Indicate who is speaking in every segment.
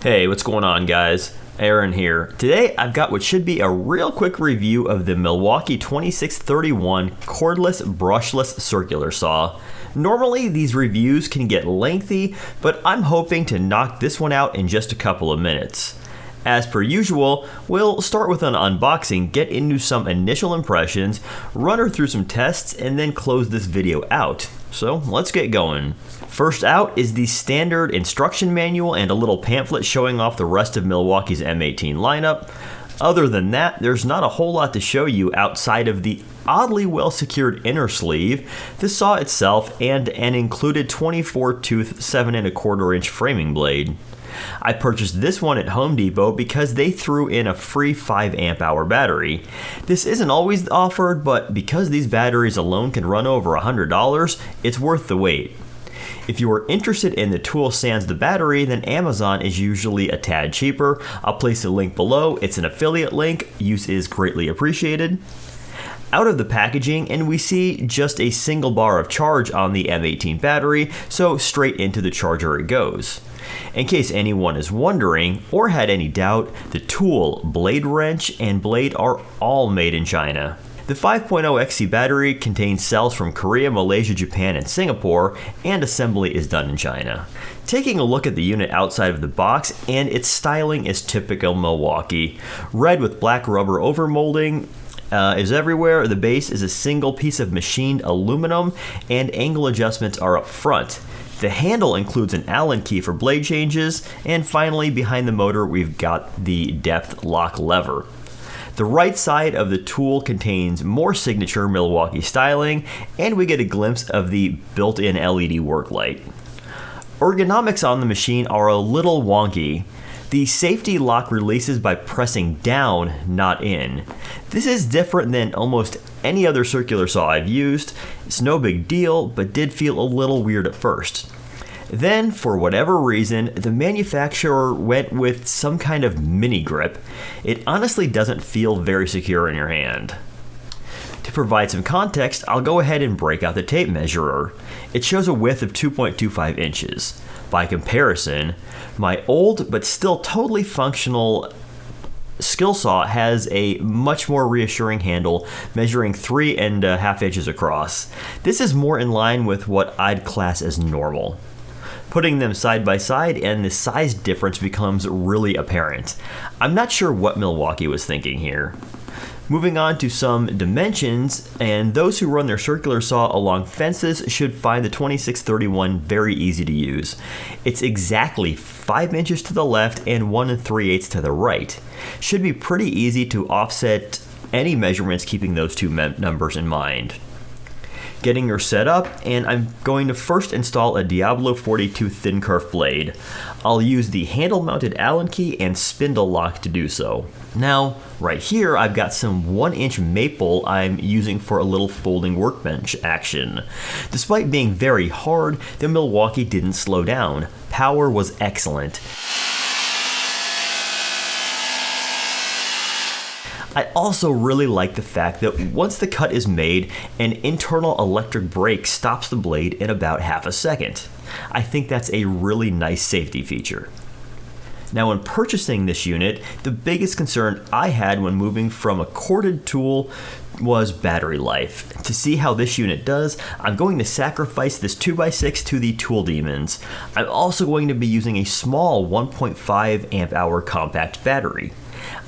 Speaker 1: Hey, what's going on, guys? Aaron here. Today I've got what should be a real quick review of the Milwaukee 2631 cordless brushless circular saw. Normally these reviews can get lengthy, but I'm hoping to knock this one out in just a couple of minutes. As per usual, we'll start with an unboxing, get into some initial impressions, run her through some tests, and then close this video out. So let's get going. First out is the standard instruction manual and a little pamphlet showing off the rest of Milwaukee's M18 lineup. Other than that, there's not a whole lot to show you outside of the oddly well secured inner sleeve, the saw itself, and an included 24 tooth 7¼ inch framing blade. I purchased this one at Home Depot because they threw in a free 5 amp hour battery. This isn't always offered, but because these batteries alone can run over $100, it's worth the wait. If you are interested in the tool sans the battery, then Amazon is usually a tad cheaper. I'll place a link below. It's an affiliate link. Use is greatly appreciated. Out of the packaging, and we see just a single bar of charge on the M18 battery, so straight into the charger it goes. In case anyone is wondering or had any doubt, the tool, blade wrench, and blade are all made in China. The 5.0 XC battery contains cells from Korea, Malaysia, Japan, and Singapore, and assembly is done in China. Taking a look at the unit outside of the box, and its styling is typical Milwaukee. Red with black rubber overmolding is everywhere. The base is a single piece of machined aluminum, and angle adjustments are up front. The handle includes an Allen key for blade changes, and finally behind the motor we've got the depth lock lever. The right side of the tool contains more signature Milwaukee styling, and we get a glimpse of the built-in LED work light. Ergonomics on the machine are a little wonky. The safety lock releases by pressing down, not in. This is different than almost any other circular saw I've used. It's no big deal, but did feel a little weird at first. Then, for whatever reason, the manufacturer went with some kind of mini grip. It honestly doesn't feel very secure in your hand. To provide some context, I'll go ahead and break out the tape measurer. It shows a width of 2.25 inches. By comparison, my old but still totally functional skill saw has a much more reassuring handle measuring 3.5 inches across. This is more in line with what I'd class as normal. Putting them side by side and the size difference becomes really apparent. I'm not sure what Milwaukee was thinking here. Moving on to some dimensions, and those who run their circular saw along fences should find the 2631 very easy to use. It's exactly 5 inches to the left and 1 3/8 to the right. Should be pretty easy to offset any measurements keeping those two numbers in mind. Getting her set up, and I'm going to first install a Diablo 42 thin kerf blade. I'll use the handle mounted Allen key and spindle lock to do so. Now, right here I've got some 1-inch maple I'm using for a little folding workbench action. Despite being very hard, the Milwaukee didn't slow down. Power was excellent. I also really like the fact that once the cut is made, an internal electric brake stops the blade in about half a second. I think that's a really nice safety feature. Now, when purchasing this unit, the biggest concern I had when moving from a corded tool was battery life. To see how this unit does, I'm going to sacrifice this 2x6 to the Tool Demons. I'm also going to be using a small 1.5 amp hour compact battery.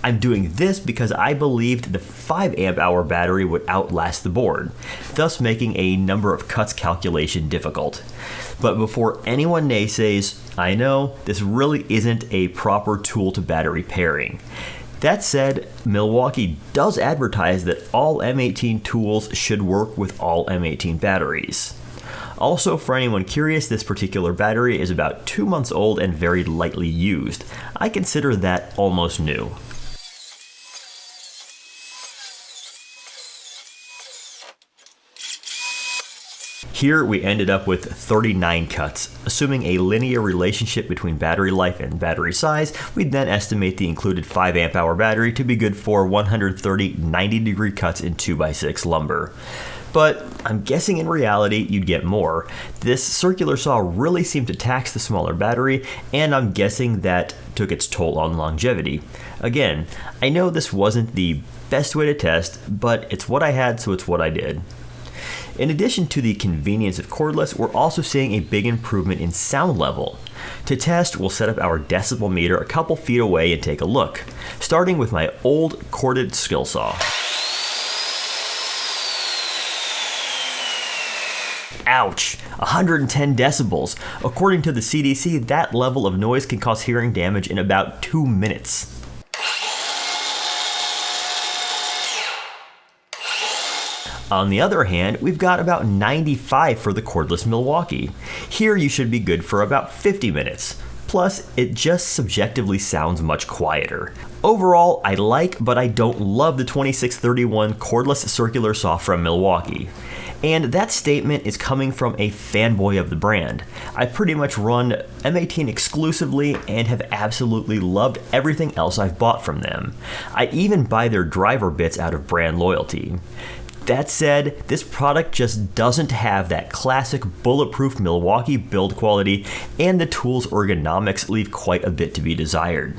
Speaker 1: I'm doing this because I believed the 5 amp hour battery would outlast the board, thus making a number of cuts calculation difficult. But before anyone naysays, I know this really isn't a proper tool to battery pairing. That said, Milwaukee does advertise that all M18 tools should work with all M18 batteries. Also, for anyone curious, this particular battery is about 2 months old and very lightly used. I consider that almost new. Here we ended up with 39 cuts. Assuming a linear relationship between battery life and battery size, we'd then estimate the included 5 amp hour battery to be good for 130 90-degree cuts in 2x6 lumber. But I'm guessing in reality you'd get more. This circular saw really seemed to tax the smaller battery, and I'm guessing that took its toll on longevity. Again, I know this wasn't the best way to test, but it's what I had, so it's what I did. In addition to the convenience of cordless, we're also seeing a big improvement in sound level. To test, we'll set up our decibel meter a couple feet away and take a look, starting with my old corded skill saw. Ouch! 110 decibels. According to the CDC, that level of noise can cause hearing damage in about 2 minutes. On the other hand, we've got about 95 for the cordless Milwaukee. Here you should be good for about 50 minutes. Plus, it just subjectively sounds much quieter. Overall, I like, but I don't love the 2631 cordless circular saw from Milwaukee. And that statement is coming from a fanboy of the brand. I pretty much run M18 exclusively and have absolutely loved everything else I've bought from them. I even buy their driver bits out of brand loyalty. That said, this product just doesn't have that classic bulletproof Milwaukee build quality, and the tool's ergonomics leave quite a bit to be desired.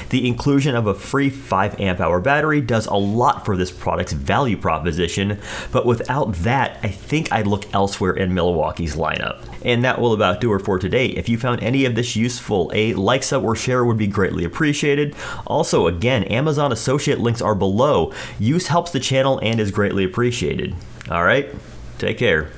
Speaker 1: The inclusion of a free 5 amp hour battery does a lot for this product's value proposition, but without that, I think I'd look elsewhere in Milwaukee's lineup. And that will about do it for today. If you found any of this useful, a like, sub, or share would be greatly appreciated. Also, again, Amazon associate links are below. Use helps the channel and is greatly appreciated. Alright, take care.